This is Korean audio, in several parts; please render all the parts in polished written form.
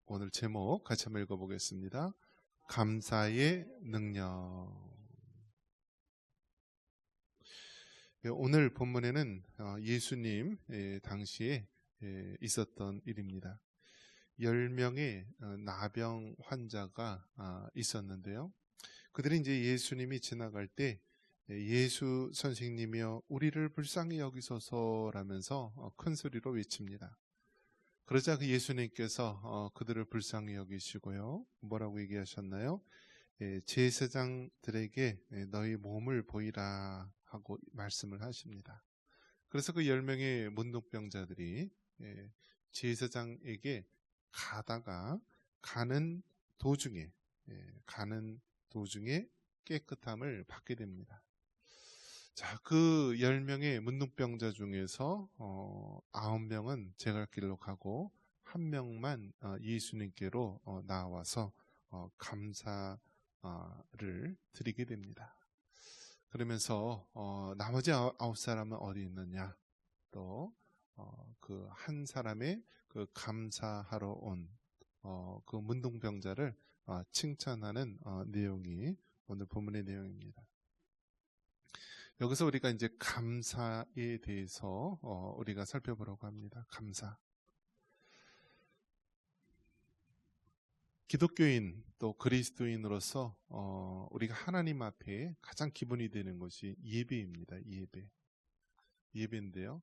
오늘 제목 같이 한번 읽어보겠습니다. 감사의 능력. 오늘 본문에는 예수님 당시에 있었던 일입니다. 10명의 나병 환자가 있었는데요. 그들이 이제 예수님이 지나갈 때 예수 선생님이여 우리를 불쌍히 여기소서라면서 큰 소리로 외칩니다. 그러자 그 예수님께서 그들을 불쌍히 여기시고요. 뭐라고 얘기하셨나요? 제사장들에게 너희 몸을 보이라 하고 말씀을 하십니다. 그래서 그 10명의 문둥병자들이 제사장에게 가는 도중에 깨끗함을 받게 됩니다. 자, 그 10명의 문둥병자 중에서 9명은 제갈길로 가고 1명만 예수님께로 나와서 감사를 드리게 됩니다. 그러면서 나머지 9사람은 어디 있느냐? 또 그 한 사람의 그 감사하러 온 그 문둥병자를 칭찬하는 내용이 오늘 본문의 내용입니다. 여기서 우리가 이제 감사에 대해서 우리가 살펴보려고 합니다. 감사. 기독교인 또 그리스도인으로서 우리가 하나님 앞에 가장 기본이 되는 것이 예배입니다. 예배인데요.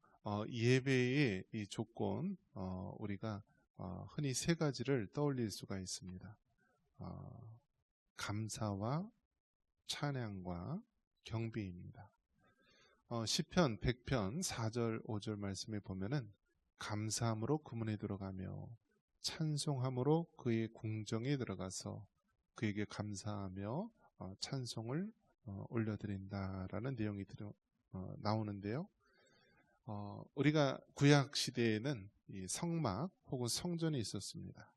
예배의 이 조건 우리가 흔히 세 가지를 떠올릴 수가 있습니다. 감사와 찬양과 경배입니다. 시편 100편 4절 5절 말씀에 보면은 감사함으로 그 문에 들어가며 찬송함으로 그의 궁정에 들어가서 그에게 감사하며 찬송을 올려드린다라는 내용이 나오는데요. 우리가 구약 시대에는 이 성막 혹은 성전이 있었습니다.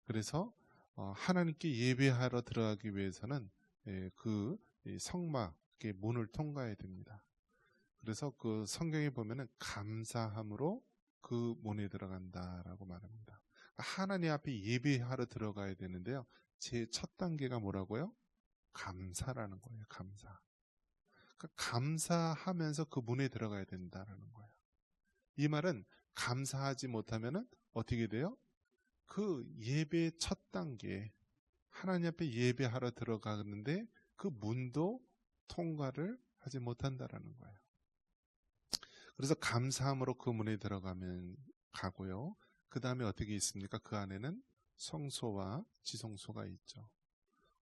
그래서 하나님께 예배하러 들어가기 위해서는 그 성막의 문을 통과해야 됩니다. 그래서 그 성경에 보면은 감사함으로 그 문에 들어간다라고 말합니다. 하나님 앞에 예배하러 들어가야 되는데요. 제 첫 단계가 뭐라고요? 감사라는 거예요. 감사. 그러니까 감사하면서 그 문에 들어가야 된다라는 거예요. 이 말은 감사하지 못하면은 어떻게 돼요? 그 예배 첫 단계 하나님 앞에 예배하러 들어가는데 그 문도 통과를 하지 못한다라는 거예요. 그래서 감사함으로 그 문에 들어가면 가고요. 그 다음에 어떻게 있습니까? 그 안에는 성소와 지성소가 있죠.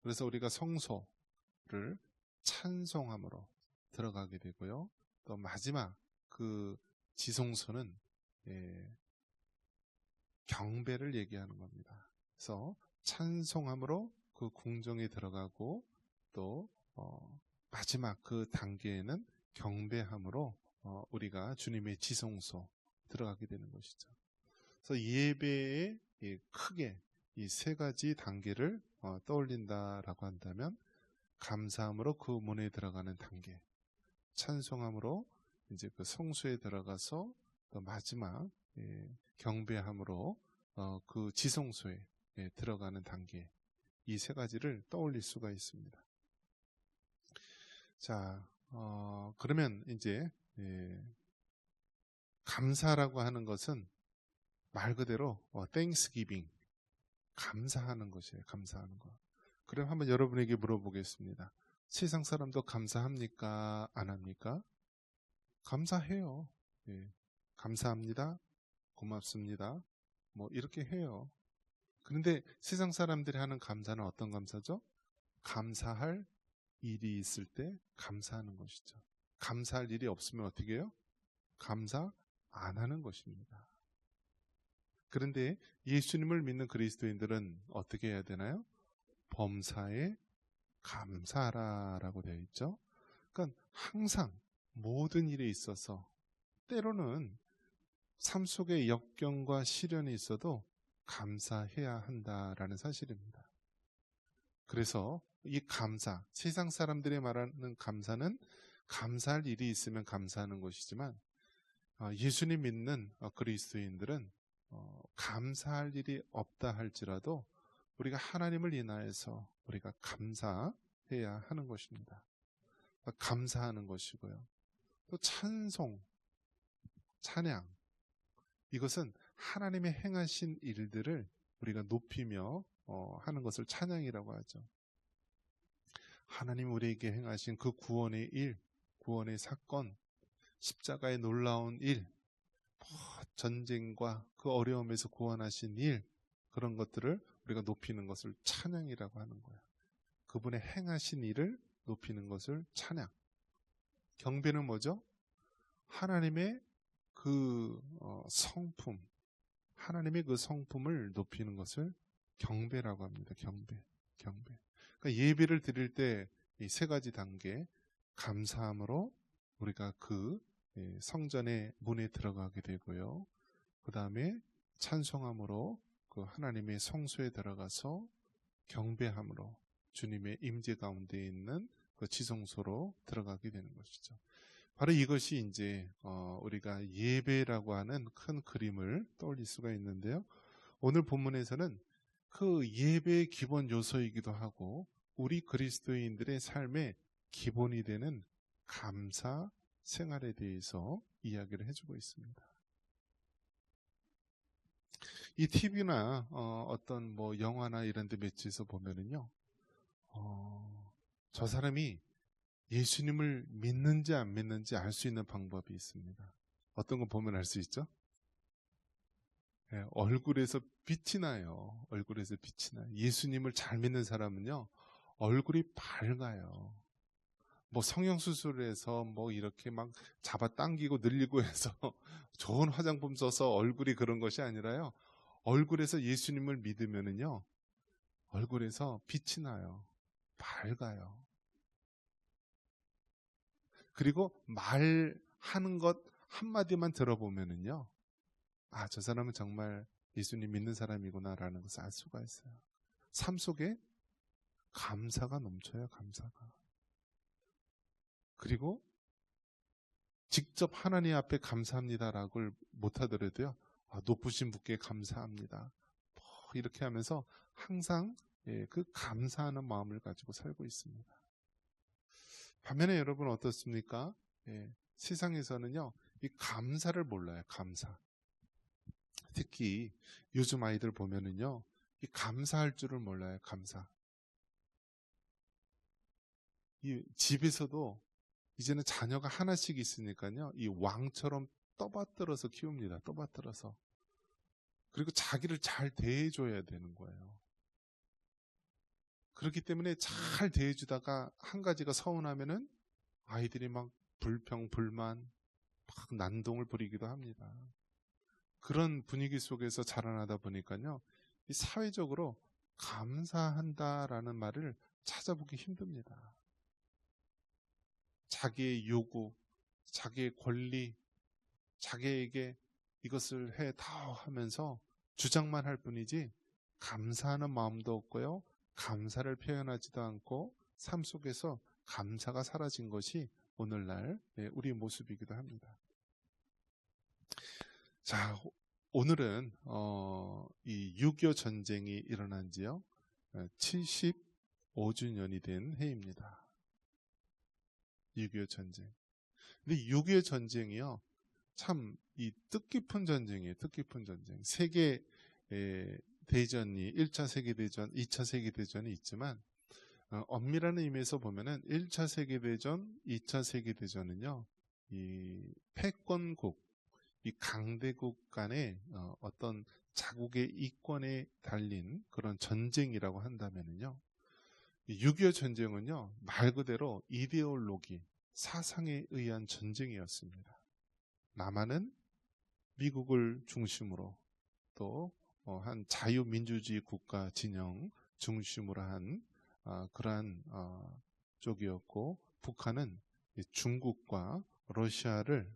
그래서 우리가 성소를 찬송함으로 들어가게 되고요. 또 마지막 그 지성소는 경배를 얘기하는 겁니다. 그래서 찬송함으로 그 궁정에 들어가고 또 마지막 그 단계에는 경배함으로 우리가 주님의 지성소 들어가게 되는 것이죠. 그래서 예배에 크게 이 세 가지 단계를 떠올린다라고 한다면 감사함으로 그 문에 들어가는 단계, 찬송함으로 이제 그 성소에 들어가서 또 마지막 경배함으로 그 지성소에 들어가는 단계, 이 세 가지를 떠올릴 수가 있습니다. 자, 그러면 이제 감사라고 하는 것은 말 그대로 땡스기빙, 감사하는 것이에요. 감사하는 것. 그럼 한번 여러분에게 물어보겠습니다. 세상 사람도 감사합니까? 안 합니까? 감사해요. 감사합니다. 고맙습니다. 뭐 이렇게 해요. 그런데 세상 사람들이 하는 감사는 어떤 감사죠? 감사할 일이 있을 때 감사하는 것이죠. 감사할 일이 없으면 어떻게 해요? 감사 안 하는 것입니다. 그런데 예수님을 믿는 그리스도인들은 어떻게 해야 되나요? 범사에 감사하라라고 되어 있죠. 그러니까 항상 모든 일에 있어서 때로는 삶 속에 역경과 시련이 있어도 감사해야 한다라는 사실입니다. 그래서 이 감사, 세상 사람들이 말하는 감사는 감사할 일이 있으면 감사하는 것이지만 예수님 믿는 그리스도인들은 감사할 일이 없다 할지라도 우리가 하나님을 인하여서 우리가 감사해야 하는 것입니다. 감사하는 것이고요. 또 찬송, 찬양, 이것은 하나님의 행하신 일들을 우리가 높이며 하는 것을 찬양이라고 하죠. 하나님 우리에게 행하신 그 구원의 일, 구원의 사건, 십자가의 놀라운 일, 전쟁과 그 어려움에서 구원하신 일, 그런 것들을 우리가 높이는 것을 찬양이라고 하는 거예요. 그분의 행하신 일을 높이는 것을 찬양. 경배는 뭐죠? 하나님의 그 성품, 하나님의 그 성품을 높이는 것을 경배라고 합니다. 경배. 그러니까 예배를 드릴 때 이 세 가지 단계, 감사함으로 우리가 그 성전의 문에 들어가게 되고요. 그 다음에 찬송함으로 그 하나님의 성소에 들어가서 경배함으로 주님의 임재 가운데 있는 그 지성소로 들어가게 되는 것이죠. 바로 이것이 이제 우리가 예배라고 하는 큰 그림을 떠올릴 수가 있는데요. 오늘 본문에서는 그 예배의 기본 요소이기도 하고 우리 그리스도인들의 삶의 기본이 되는 감사 생활에 대해서 이야기를 해주고 있습니다. 이 TV나 어떤 뭐 영화나 이런 데 매체에서 보면은요, 저 사람이 예수님을 믿는지 안 믿는지 알 수 있는 방법이 있습니다. 어떤 거 보면 알 수 있죠? 네, 얼굴에서 빛이 나요. 얼굴에서 빛이 나요. 예수님을 잘 믿는 사람은요, 얼굴이 밝아요. 뭐 성형수술을 해서 뭐 이렇게 막 잡아당기고 늘리고 해서 좋은 화장품 써서 얼굴이 그런 것이 아니라요. 얼굴에서 예수님을 믿으면은요, 얼굴에서 빛이 나요. 밝아요. 그리고 말하는 것 한마디만 들어보면은요, 아, 저 사람은 정말 예수님 믿는 사람이구나라는 것을 알 수가 있어요. 삶 속에 감사가 넘쳐요, 감사가. 그리고 직접 하나님 앞에 감사합니다라고 못하더라도요, 높으신 분께 감사합니다. 이렇게 하면서 항상 그 감사하는 마음을 가지고 살고 있습니다. 반면에 여러분 어떻습니까? 세상에서는요, 이 감사를 몰라요, 감사. 특히 요즘 아이들 보면은요, 이 감사할 줄을 몰라요, 감사. 이 집에서도 이제는 자녀가 하나씩 있으니까요, 이 왕처럼 떠받들어서 키웁니다, 떠받들어서. 그리고 자기를 잘 대해줘야 되는 거예요. 그렇기 때문에 잘 대해주다가 한 가지가 서운하면은 아이들이 막 불평, 불만, 막 난동을 부리기도 합니다. 그런 분위기 속에서 자라나다 보니까요, 이 사회적으로 감사한다라는 말을 찾아보기 힘듭니다. 자기의 요구, 자기의 권리, 자기에게 이것을 해다 하면서 주장만 할 뿐이지 감사하는 마음도 없고요, 감사를 표현하지도 않고 삶 속에서 감사가 사라진 것이 오늘날 우리의 모습이기도 합니다. 자, 오늘은 이 6.25 전쟁이 일어난 지요 75주년이 된 해입니다. 6.25 전쟁. 근데 6.25 전쟁이요, 참 이 뜻깊은 전쟁이에요. 뜻깊은 전쟁. 세계 대전이 1차 세계대전, 2차 세계대전이 있지만 엄밀한 의미에서 보면은 1차 세계대전, 2차 세계대전은요, 이 패권국, 이 강대국 간의 어떤 자국의 이권에 달린 그런 전쟁이라고 한다면은요, 6.25 전쟁은요, 말 그대로 이데올로기, 사상에 의한 전쟁이었습니다. 남한은 미국을 중심으로 또 한 자유민주주의 국가 진영 중심으로 한 그러한 쪽이었고, 북한은 중국과 러시아를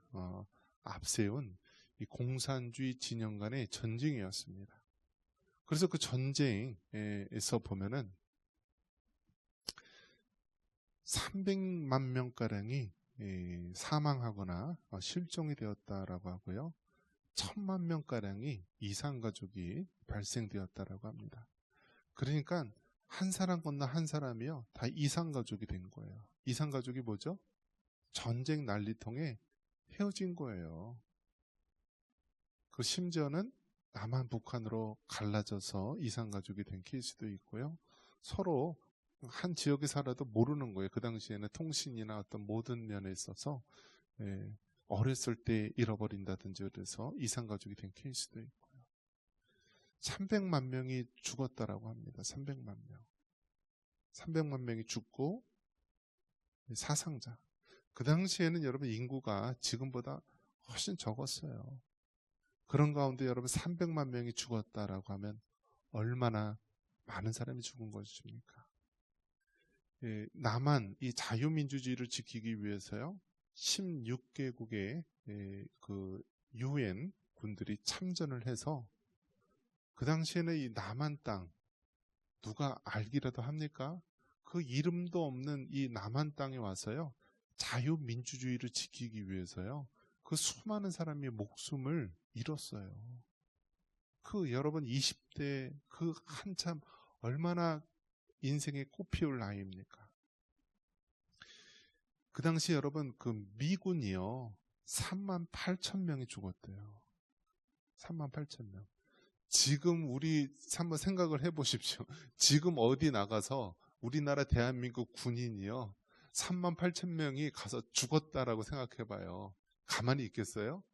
앞세운 이 공산주의 진영 간의 전쟁이었습니다. 그래서 그 전쟁에서 보면은 300만 명가량이 사망하거나 실종이 되었다라고 하고요. 1,000만 명가량이 이산가족이 발생되었다라고 합니다. 그러니까 한 사람 건너 한 사람이요, 다 이산가족이 된 거예요. 이산가족이 뭐죠? 전쟁 난리통에 헤어진 거예요. 그 심지어는 남한 북한으로 갈라져서 이산가족이 된 케이스도 있고요. 서로 한 지역에 살아도 모르는 거예요. 그 당시에는 통신이나 어떤 모든 면에 있어서 어렸을 때 잃어버린다든지 그래서 이산가족이 된 케이스도 있고요. 300만 명이 죽었다라고 합니다. 300만 명. 300만 명이 죽고 사상자. 그 당시에는 여러분 인구가 지금보다 훨씬 적었어요. 그런 가운데 여러분 300만 명이 죽었다라고 하면 얼마나 많은 사람이 죽은 것입니까? 남한 이 자유민주주의를 지키기 위해서요, 16개국의 그 UN 군들이 참전을 해서 그 당시에는 이 남한 땅 누가 알기라도 합니까? 그 이름도 없는 이 남한 땅에 와서요, 자유민주주의를 지키기 위해서요, 그 수많은 사람의 목숨을 잃었어요. 그 여러분 20대 그 한참 얼마나 인생의 꽃피울 나이입니까? 그 당시 여러분 그 미군이요 38,000명이 죽었대요. 38,000명. 지금 우리 한번 생각을 해보십시오. 지금 어디 나가서 우리나라 대한민국 군인이요 38,000명이 가서 죽었다라고 생각해봐요. 가만히 있겠어요?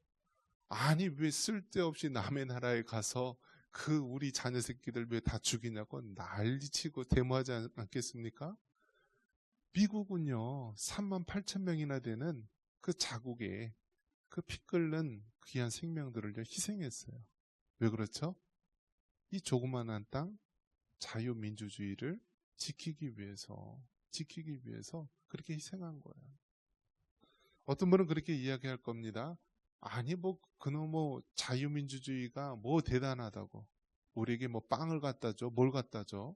아니 왜 쓸데없이 남의 나라에 가서 그 우리 자녀 새끼들 왜 다 죽이냐고 난리치고 데모하지 않겠습니까? 미국은요 38,000명이나 되는 그 자국에 그 피 끓는 귀한 생명들을 희생했어요. 왜 그렇죠? 이 조그만한 땅 자유민주주의를 지키기 위해서 그렇게 희생한 거예요. 어떤 분은 그렇게 이야기할 겁니다. 아니 뭐 그놈 뭐 자유민주주의가 뭐 대단하다고 우리에게 뭐 빵을 갖다 줘, 뭘 갖다 줘.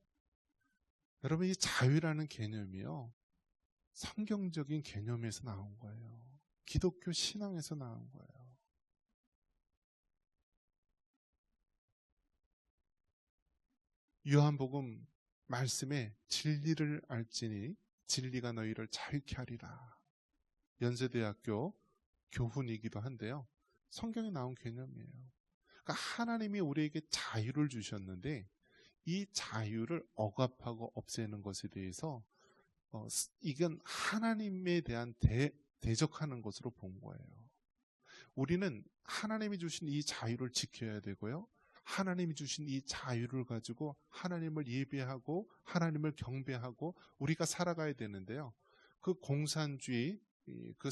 여러분 이 자유라는 개념이요 성경적인 개념에서 나온 거예요. 기독교 신앙에서 나온 거예요. 요한복음 말씀에 진리를 알지니 진리가 너희를 자유케 하리라. 연세대학교 교훈이기도 한데요. 성경에 나온 개념이에요. 그러니까 하나님이 우리에게 자유를 주셨는데 이 자유를 억압하고 없애는 것에 대해서 이건 하나님에 대한 대적하는 것으로 본 거예요. 우리는 하나님이 주신 이 자유를 지켜야 되고요. 하나님이 주신 이 자유를 가지고 하나님을 예배하고 하나님을 경배하고 우리가 살아가야 되는데요. 그 공산주의, 그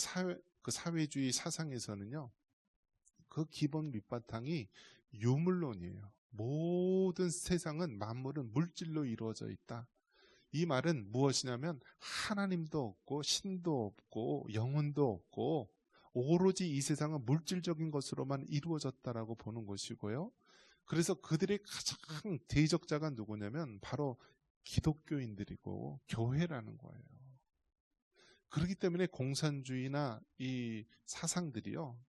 사회주의 사상에서는요. 그 기본 밑바탕이 유물론이에요. 모든 세상은 만물은 물질로 이루어져 있다. 이 말은 무엇이냐면 하나님도 없고 신도 없고 영혼도 없고 오로지 이 세상은 물질적인 것으로만 이루어졌다라고 보는 것이고요. 그래서 그들의 가장 대적자가 누구냐면 바로 기독교인들이고 교회라는 거예요. 그렇기 때문에 공산주의나 이 사상들이요.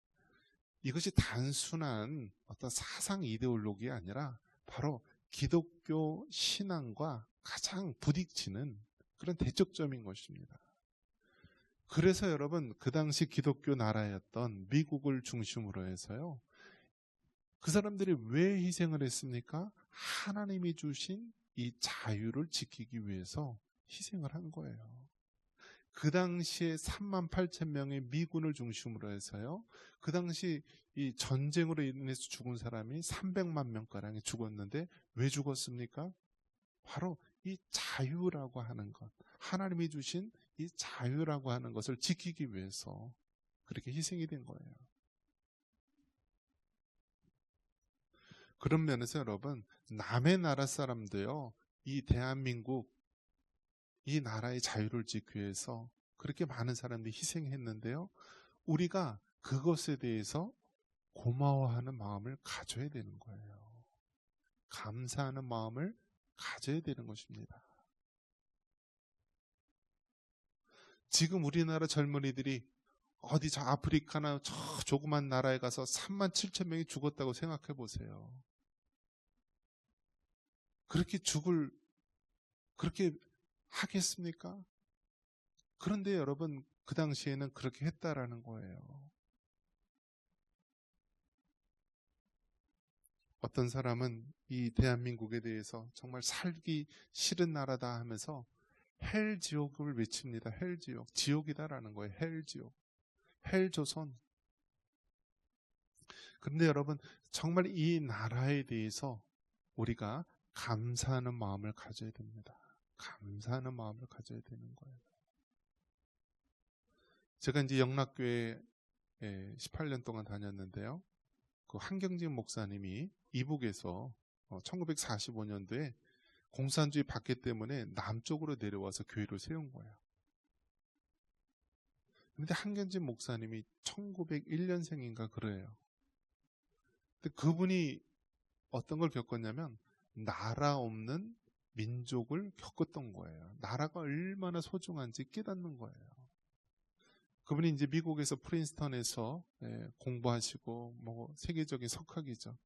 이것이 단순한 어떤 사상 이데올로기가 아니라 바로 기독교 신앙과 가장 부딪히는 그런 대척점인 것입니다. 그래서 여러분 그 당시 기독교 나라였던 미국을 중심으로 해서요. 그 사람들이 왜 희생을 했습니까? 하나님이 주신 이 자유를 지키기 위해서 희생을 한 거예요. 그 당시에 38,000명의 미군을 중심으로 해서요. 그 당시 이 전쟁으로 인해서 죽은 사람이 300만 명가량이 죽었는데 왜 죽었습니까? 바로 이 자유라고 하는 것, 하나님이 주신 이 자유라고 하는 것을 지키기 위해서 그렇게 희생이 된 거예요. 그런 면에서 여러분, 남의 나라 사람도요, 이 대한민국, 이 나라의 자유를 지키기 위해서 그렇게 많은 사람들이 희생했는데요. 우리가 그것에 대해서 고마워하는 마음을 가져야 되는 거예요. 감사하는 마음을 가져야 되는 것입니다. 지금 우리나라 젊은이들이 어디 저 아프리카나 저 조그만 나라에 가서 3만 7천 명이 죽었다고 생각해 보세요. 그렇게 하겠습니까? 그런데 여러분, 그 당시에는 그렇게 했다라는 거예요. 어떤 사람은 이 대한민국에 대해서 정말 살기 싫은 나라다 하면서 헬 지옥을 외칩니다. 헬 지옥. 지옥이다라는 거예요. 헬 지옥. 헬 조선. 그런데 여러분, 정말 이 나라에 대해서 우리가 감사하는 마음을 가져야 됩니다. 감사하는 마음을 가져야 되는 거예요. 제가 이제 영락교회 18년 동안 다녔는데요. 그 한경진 목사님이 이북에서 1945년도에 공산주의 박해 때문에 남쪽으로 내려와서 교회를 세운 거예요. 그런데 한경진 목사님이 1901년생인가 그래요. 근데 그분이 어떤 걸 겪었냐면 나라 없는 민족을 겪었던 거예요. 나라가 얼마나 소중한지 깨닫는 거예요. 그분이 이제 미국에서 프린스턴에서 공부하시고 뭐 세계적인 석학이죠.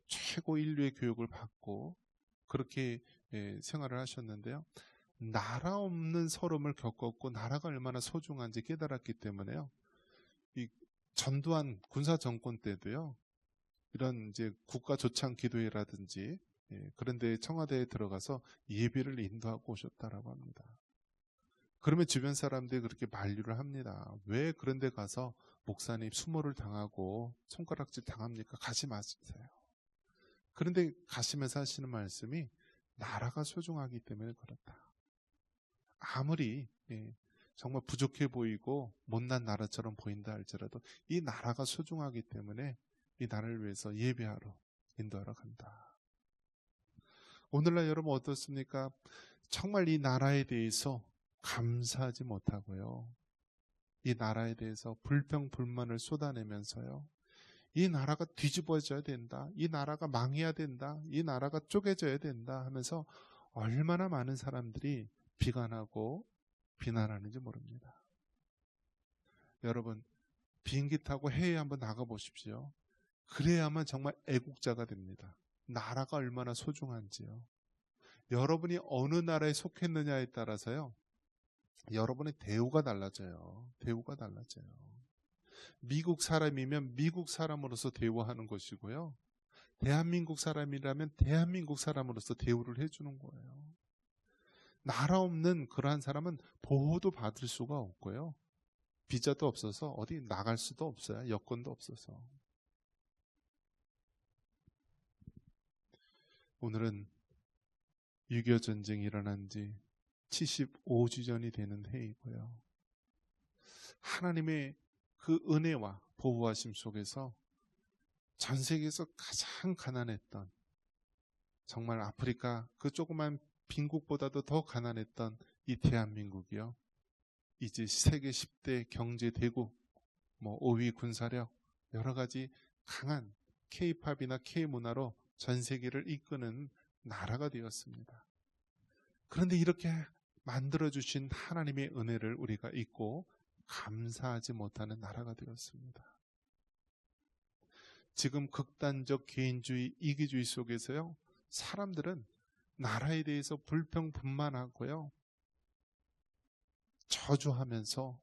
최고 인류의 교육을 받고 그렇게 생활을 하셨는데요. 나라 없는 서름을 겪었고 나라가 얼마나 소중한지 깨달았기 때문에요. 이 전두환 군사 정권 때도요. 이런 이제 국가 조창 기도회라든지 그런 데 청와대에 들어가서 예배를 인도하고 오셨다라고 합니다. 그러면 주변 사람들이 그렇게 만류를 합니다. 왜 그런 데 가서 목사님 수모를 당하고 손가락질 당합니까? 가지 마세요. 그런데 가시면서 하시는 말씀이 나라가 소중하기 때문에 그렇다. 아무리 정말 부족해 보이고 못난 나라처럼 보인다 할지라도 이 나라가 소중하기 때문에 이 나라를 위해서 예배하러 인도하러 간다. 오늘날 여러분 어떻습니까? 정말 이 나라에 대해서 감사하지 못하고요. 이 나라에 대해서 불평불만을 쏟아내면서요. 이 나라가 뒤집어져야 된다. 이 나라가 망해야 된다. 이 나라가 쪼개져야 된다 하면서 얼마나 많은 사람들이 비관하고 비난하는지 모릅니다. 여러분, 비행기 타고 해외에 한번 나가보십시오. 그래야만 정말 애국자가 됩니다. 나라가 얼마나 소중한지요. 여러분이 어느 나라에 속했느냐에 따라서요. 여러분의 대우가 달라져요. 대우가 달라져요. 미국 사람이면 미국 사람으로서 대우하는 것이고요. 대한민국 사람이라면 대한민국 사람으로서 대우를 해주는 거예요. 나라 없는 그러한 사람은 보호도 받을 수가 없고요. 비자도 없어서 어디 나갈 수도 없어요. 여권도 없어서. 오늘은 6.25 전쟁이 일어난 지 75주년이 되는 해이고요. 하나님의 그 은혜와 보호하심 속에서 전 세계에서 가장 가난했던, 정말 아프리카 그 조그만 빈국보다도 더 가난했던 이 대한민국이요. 이제 세계 10대 경제 대국, 5위 군사력, 여러 가지 강한 K-팝이나 K-문화로 전 세계를 이끄는 나라가 되었습니다. 그런데 이렇게 만들어주신 하나님의 은혜를 우리가 잊고 감사하지 못하는 나라가 되었습니다. 지금 극단적 개인주의, 이기주의 속에서요, 사람들은 나라에 대해서 불평불만하고요, 저주하면서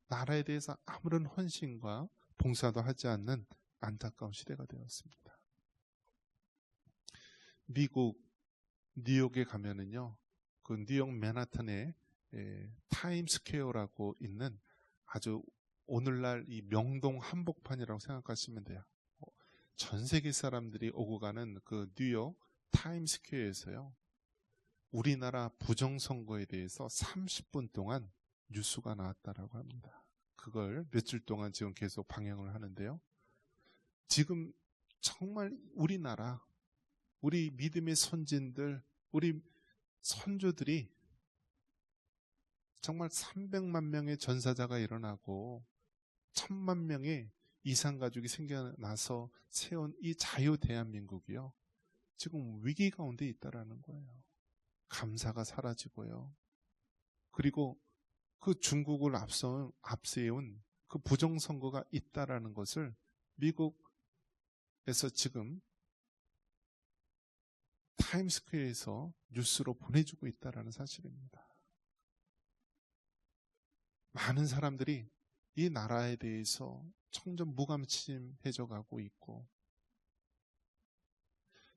나라에 대해서 아무런 헌신과 봉사도 하지 않는 안타까운 시대가 되었습니다. 미국 뉴욕에 가면은요, 그 뉴욕 맨하탄에 타임스퀘어라고 있는 아주 오늘날 이 명동 한복판이라고 생각하시면 돼요. 전 세계 사람들이 오고 가는 그 뉴욕 타임스퀘어에서요, 우리나라 부정선거에 대해서 30분 동안 뉴스가 나왔다라고 합니다. 그걸 며칠 동안 지금 계속 방영을 하는데요. 지금 정말 우리나라, 우리 믿음의 선진들, 우리 선조들이 정말 300만 명의 전사자가 일어나고 1000만 명의 이산가족이 생겨나서 세운 이 자유 대한민국이요, 지금 위기 가운데 있다라는 거예요. 감사가 사라지고요. 그리고 그 중국을 앞세운 그 부정선거가 있다라는 것을 미국에서 지금 타임스퀘어에서 뉴스로 보내주고 있다라는 사실입니다. 많은 사람들이 이 나라에 대해서 점점 무감침해져 가고 있고,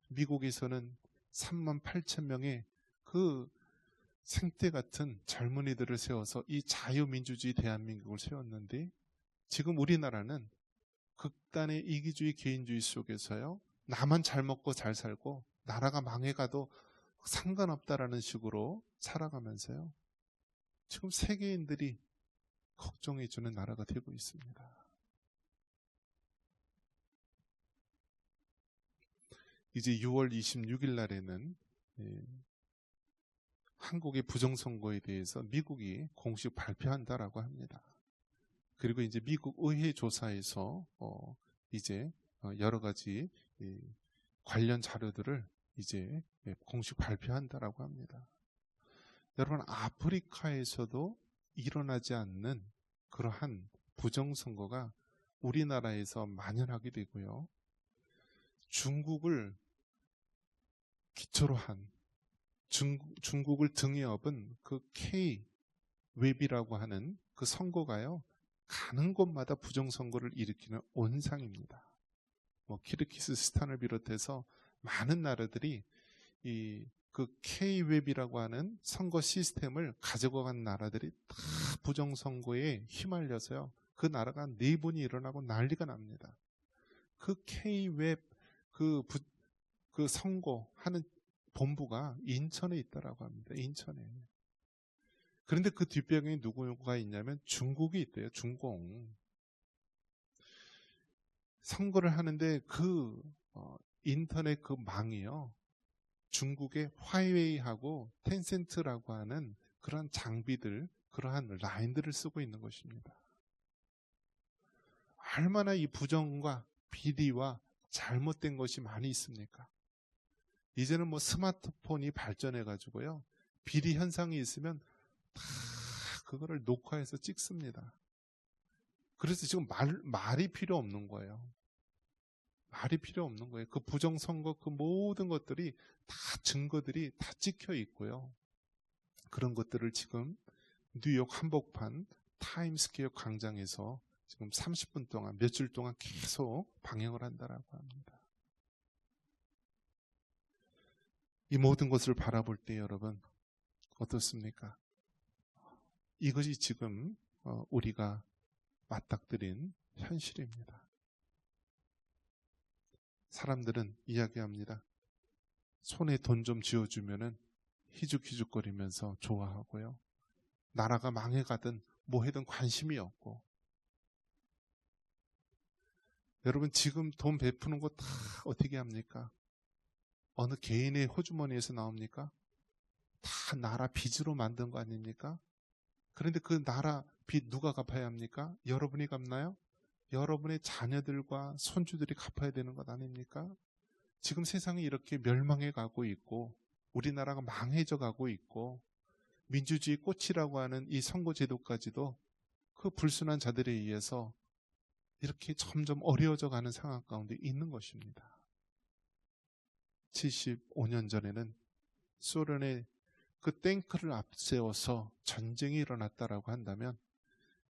미국에서는 3만 8천 명의 그 생태 같은 젊은이들을 세워서 이 자유민주주의 대한민국을 세웠는데, 지금 우리나라는 극단의 이기주의 개인주의 속에서요, 나만 잘 먹고 잘 살고 나라가 망해가도 상관없다라는 식으로 살아가면서요, 지금 세계인들이 걱정해주는 나라가 되고 있습니다. 이제 6월 26일 날에는 한국의 부정선거에 대해서 미국이 공식 발표한다라고 합니다. 그리고 이제 미국 의회 조사에서 이제 여러 가지 관련 자료들을 이제 공식 발표한다라고 합니다. 여러분, 아프리카에서도 일어나지 않는 그러한 부정선거가 우리나라에서 만연하게 되고요, 중국을 기초로 한, 중국을 등에 업은 그 K-웹이라고 하는 그 선거가요, 가는 곳마다 부정선거를 일으키는 온상입니다. 키르기스스탄을 비롯해서 많은 나라들이 그 K-웹이라고 하는 선거 시스템을 가지고 간 나라들이 다 부정선거에 휘말려서요, 그 나라가 내분이 일어나고 난리가 납니다. 그 K-웹 그 선거하는 본부가 인천에 있다라고 합니다. 인천에. 그런데 그 뒷배경에 누구가 있냐면 중국이 있대요. 중공. 선거를 하는데 그 인터넷 그 망이요, 중국의 화웨이하고 텐센트라고 하는 그러한 장비들, 그러한 라인들을 쓰고 있는 것입니다. 얼마나 이 부정과 비리와 잘못된 것이 많이 있습니까? 이제는 스마트폰이 발전해 가지고요, 비리 현상이 있으면 다 그거를 녹화해서 찍습니다. 그래서 지금 말이 필요 없는 거예요. 말이 필요 없는 거예요. 그 부정선거 그 모든 것들이 다 증거들이 다 찍혀 있고요. 그런 것들을 지금 뉴욕 한복판 타임스퀘어 광장에서 지금 30분 동안, 며칠 동안 계속 방영을 한다라고 합니다. 이 모든 것을 바라볼 때 여러분 어떻습니까? 이것이 지금 우리가 맞닥뜨린 현실입니다. 사람들은 이야기합니다. 손에 돈 좀 쥐어주면은 희죽희죽거리면서 좋아하고요, 나라가 망해가든 뭐 해든 관심이 없고. 여러분, 지금 돈 베푸는 거 다 어떻게 합니까? 어느 개인의 호주머니에서 나옵니까? 다 나라 빚으로 만든 거 아닙니까? 그런데 그 나라 빚 누가 갚아야 합니까? 여러분이 갚나요? 여러분의 자녀들과 손주들이 갚아야 되는 것 아닙니까? 지금 세상이 이렇게 멸망해 가고 있고, 우리나라가 망해져 가고 있고, 민주주의 꽃이라고 하는 이 선거제도까지도 그 불순한 자들에 의해서 이렇게 점점 어려워져 가는 상황 가운데 있는 것입니다. 75년 전에는 소련의 그 탱크를 앞세워서 전쟁이 일어났다라고 한다면,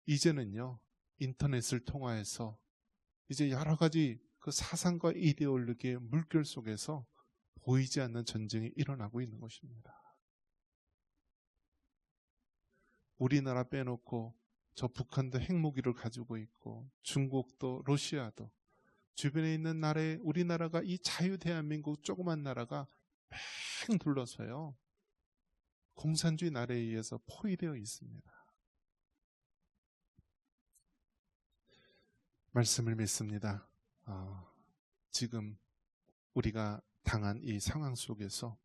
이제는요, 인터넷을 통하여서 이제 여러 가지 그 사상과 이데올로기의 물결 속에서 보이지 않는 전쟁이 일어나고 있는 것입니다. 우리나라 빼놓고 저 북한도 핵무기를 가지고 있고, 중국도 러시아도, 주변에 있는 나라에 우리나라가, 이 자유 대한민국 조그만 나라가 팽 둘러서요, 공산주의 나라에 의해서 포위되어 있습니다. 말씀을 믿습니다. 지금 우리가 당한 이 상황 속에서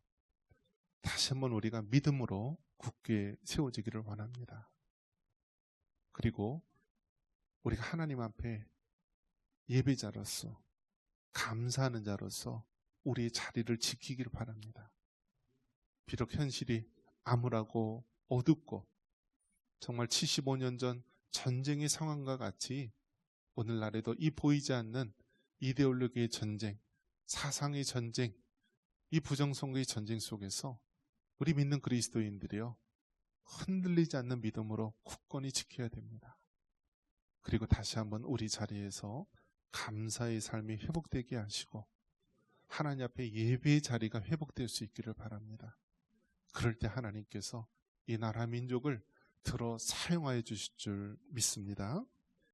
다시 한번 우리가 믿음으로 굳게 세워지기를 원합니다. 그리고 우리가 하나님 앞에 예배자로서, 감사하는 자로서 우리의 자리를 지키기를 바랍니다. 비록 현실이 암울하고 어둡고, 정말 75년 전 전쟁의 상황과 같이 오늘날에도 이 보이지 않는 이데올로기의 전쟁, 사상의 전쟁, 이 부정선거의 전쟁 속에서 우리 믿는 그리스도인들이요, 흔들리지 않는 믿음으로 굳건히 지켜야 됩니다. 그리고 다시 한번 우리 자리에서 감사의 삶이 회복되게 하시고 하나님 앞에 예배의 자리가 회복될 수 있기를 바랍니다. 그럴 때 하나님께서 이 나라 민족을 들어 사용하여 주실 줄 믿습니다.